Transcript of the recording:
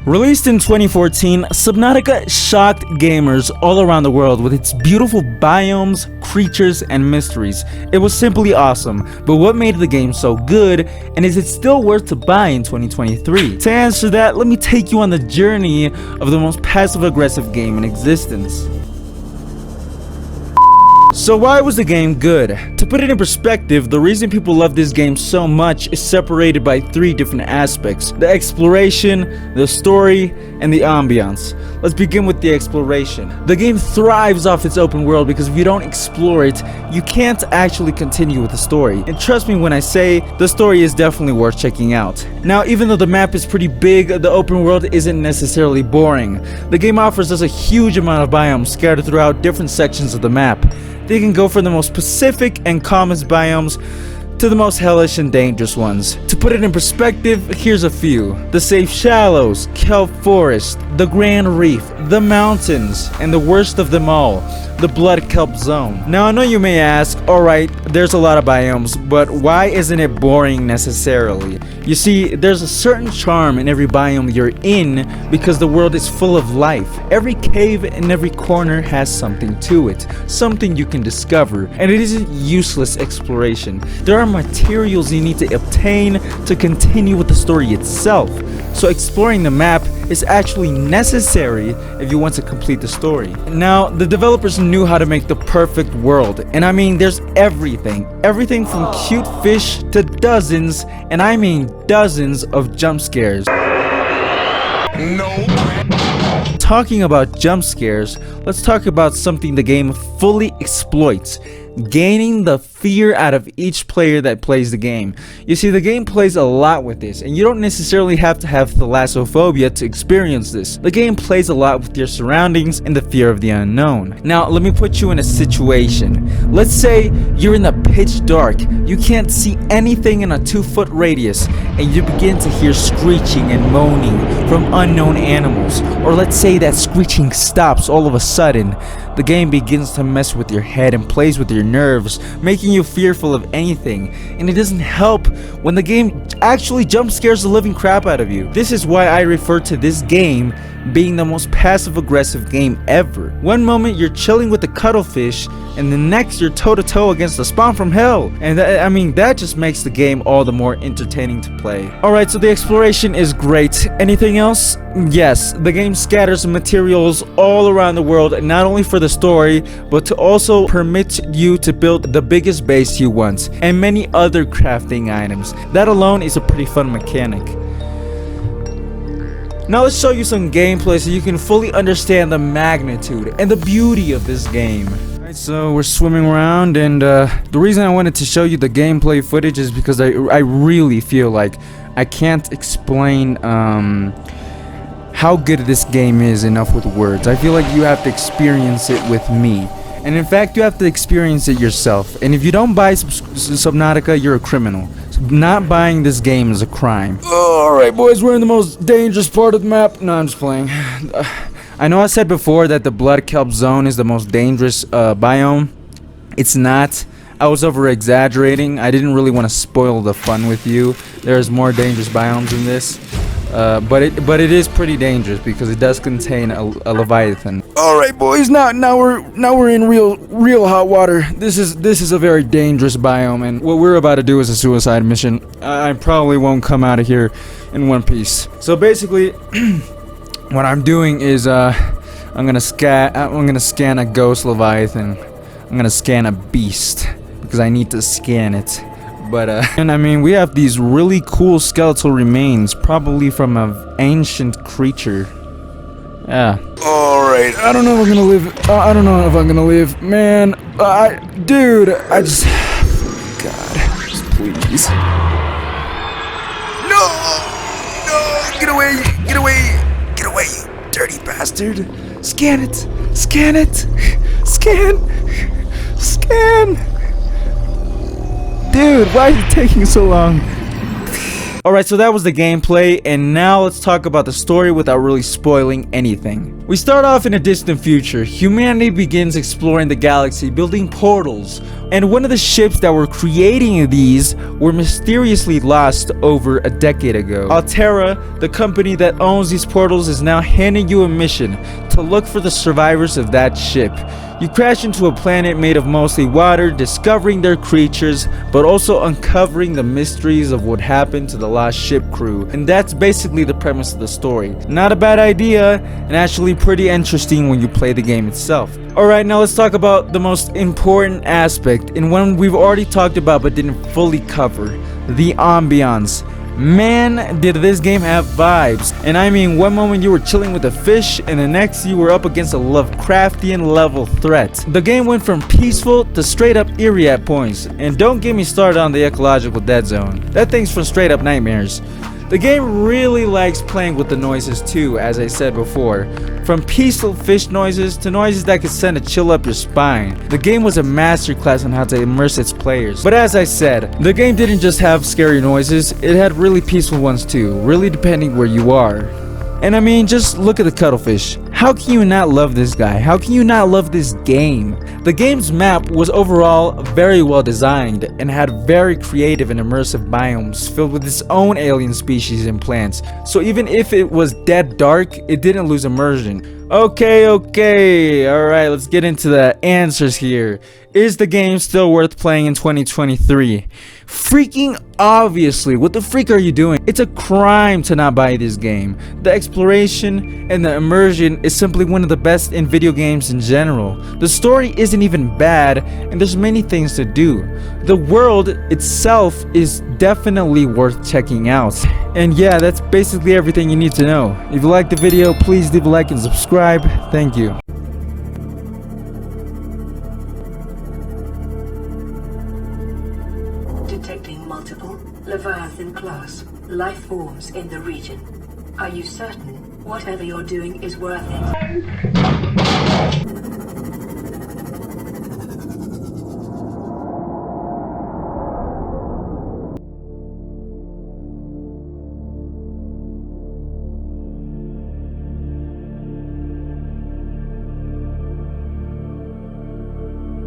Released in 2014, Subnautica shocked gamers all around the world with its beautiful biomes, creatures, and mysteries. It was simply awesome, but what made the game so good, and is it still worth to buy in 2023? To answer that, let me take you on the journey of the most passive-aggressive game in existence. So why was the game good? To put it in perspective, the reason people love this game so much is separated by three different aspects: the exploration, the story, and the ambiance. Let's begin with the exploration. The game thrives off its open world because if you don't explore it, you can't actually continue with the story. And trust me when I say, the story is definitely worth checking out. Now, even though the map is pretty big, the open world isn't necessarily boring. The game offers us a huge amount of biomes scattered throughout different sections of the map. They can go from the most specific and calmest biomes to the most hellish and dangerous ones. To put it in perspective, here's a few: the safe shallows, kelp forest, the grand reef, the mountains, and the worst of them all, the blood kelp zone. Now I know you may ask, alright, there's a lot of biomes, but why isn't it boring necessarily? You see, there's a certain charm in every biome you're in because the world is full of life. Every cave and every corner has something to it, something you can discover, and it isn't useless exploration. There are materials you need to obtain to continue with the story itself. So exploring the map is actually necessary if you want to complete the story. Now, the developers knew how to make the perfect world, and I mean there's everything from cute fish to dozens, and I mean dozens of jump scares. Talking about jump scares, let's talk about something the game fully exploits: gaining the fear out of each player that plays the game. You see, the game plays a lot with this, and you don't necessarily have to have thalassophobia to experience this. The game plays a lot with your surroundings and the fear of the unknown. Now, let me put you in a situation. Let's say you're in the pitch dark, you can't see anything in a 2-foot radius, and you begin to hear screeching and moaning from unknown animals. Or let's say that screeching stops all of a sudden. The game begins to mess with your head and plays with your nerves, making you fearful of anything. And it doesn't help when the game actually jump scares the living crap out of you. This is why I refer to this game being the most passive-aggressive game ever. One moment you're chilling with the cuttlefish, and the next you're toe-to-toe against the spawn from hell. And that just makes the game all the more entertaining to play. Alright, so the exploration is great. Anything else? Yes, the game scatters materials all around the world, not only for the story, but to also permit you to build the biggest base you want, and many other crafting items. That alone is a pretty fun mechanic. Now let's show you some gameplay so you can fully understand the magnitude and the beauty of this game. Alright, so we're swimming around, and the reason I wanted to show you the gameplay footage is because I really feel like I can't explain how good this game is enough with words. I feel like you have to experience it with me. And in fact, you have to experience it yourself. And if you don't buy Subnautica, you're a criminal. So not buying this game is a crime. Alright boys, we're in the most dangerous part of the map. No, I'm just playing. I know I said before that the blood kelp zone is the most dangerous biome. It's not. I was over exaggerating. I didn't really want to spoil the fun with you. There's more dangerous biomes in this. But it is pretty dangerous because it does contain a leviathan. All right, boys. Now we're in real hot water. This is a very dangerous biome, and what we're about to do is a suicide mission. I probably won't come out of here in one piece. So basically, what I'm doing is I'm gonna scan a ghost leviathan. I'm gonna scan a beast because I need to scan it. But and I mean, we have these really cool skeletal remains, probably from an ancient creature. Yeah. Alright, I don't know if I'm gonna live. I don't know if I'm gonna live. Man, dude, I just... God, just please. No! No! Get away! Get away! Get away, you dirty bastard! Scan it! Scan it! Scan! Scan! Dude, why is it taking so long? Alright, so that was the gameplay, and now let's talk about the story without really spoiling anything. We start off in a distant future. Humanity begins exploring the galaxy, building portals, and one of the ships that were creating these were mysteriously lost over a decade ago. Altera, the company that owns these portals, is now handing you a mission to look for the survivors of that ship. You crash into a planet made of mostly water, discovering their creatures, but also uncovering the mysteries of what happened to the lost ship crew. And that's basically the premise of the story. Not a bad idea, and actually pretty interesting when you play the game itself. Alright, now let's talk about the most important aspect, and one we've already talked about but didn't fully cover: the ambiance. Man, did this game have vibes. And I mean, one moment you were chilling with a fish, and the next you were up against a Lovecraftian level threat. The game went from peaceful to straight up eerie at points, and don't get me started on the ecological dead zone. That thing's from straight up nightmares. The game really likes playing with the noises too, as I said before. From peaceful fish noises to noises that could send a chill up your spine. The game was a masterclass on how to immerse its players. But as I said, the game didn't just have scary noises, it had really peaceful ones too, really depending where you are. And I mean, just look at the cuttlefish. How can you not love this guy? How can you not love this game? The game's map was overall very well designed and had very creative and immersive biomes filled with its own alien species and plants. So even if it was dead dark, it didn't lose immersion. Okay, alright, let's get into the answers here. Is the game still worth playing in 2023? Freaking obviously. What the freak are you doing? It's a crime to not buy this game. The exploration and the immersion is simply one of the best in video games in general. The story isn't even bad, and there's many things to do. The world itself is definitely worth checking out. And yeah, that's basically everything you need to know. If you liked the video, please leave a like and subscribe. Thank you. Detecting multiple Leviathan class life forms in the region. Are you certain whatever you're doing is worth it?